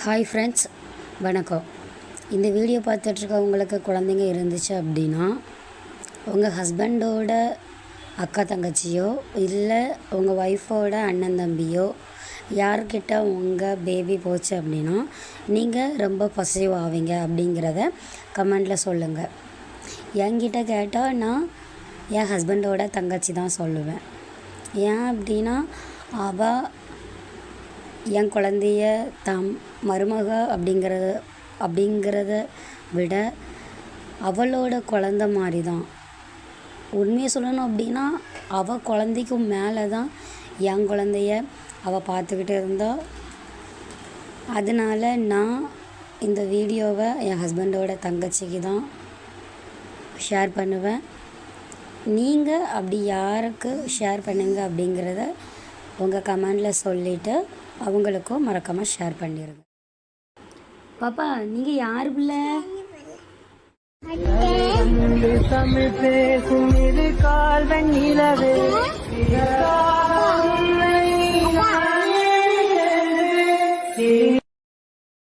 Hi friends, வணக்கம். இந்த video பார்த்துட்ருக்கவங்களுக்கு குழந்தைங்க இருந்துச்சு அப்படின்னா, உங்கள் ஹஸ்பண்டோட அக்கா தங்கச்சியோ இல்லை உங்கள் ஒய்ஃபோட அண்ணன் தம்பியோ யார்கிட்ட உங்கள் பேபி போச்சு அப்படின்னா நீங்கள் ரொம்ப பொசசிவ் ஆவீங்க அப்படிங்கிறத கமெண்டில் சொல்லுங்கள். என்கிட்ட கேட்டால் நான் என் ஹஸ்பண்டோட தங்கச்சி தான் சொல்லுவேன். ஏன் அப்படின்னா அவள் என் குழந்தைய மருமக அப்படிங்கிறத விட அவளோட குழந்த மாதிரி தான். உண்மையை சொல்லணும் அப்படின்னா அவள் குழந்தைக்கும் மேலே தான் என் குழந்தைய அவள் பார்த்துக்கிட்டு இருந்தா. அதனால் நான் இந்த வீடியோவை என் ஹஸ்பண்டோட தங்கச்சிக்கு தான் ஷேர் பண்ணுவேன். நீங்கள் அப்படி யாருக்கு ஷேர் பண்ணுங்க அப்படிங்கிறத உங்கள் கமெண்டில் சொல்லிவிட்டு அவங்களுக்கும் மறக்காமல் ஷேர் பண்ணிடுங்க. பாப்பா, நீங்கள் யார் பிள்ளை? தமிழ் பேசும் இரு கால் வெண்ணிலவே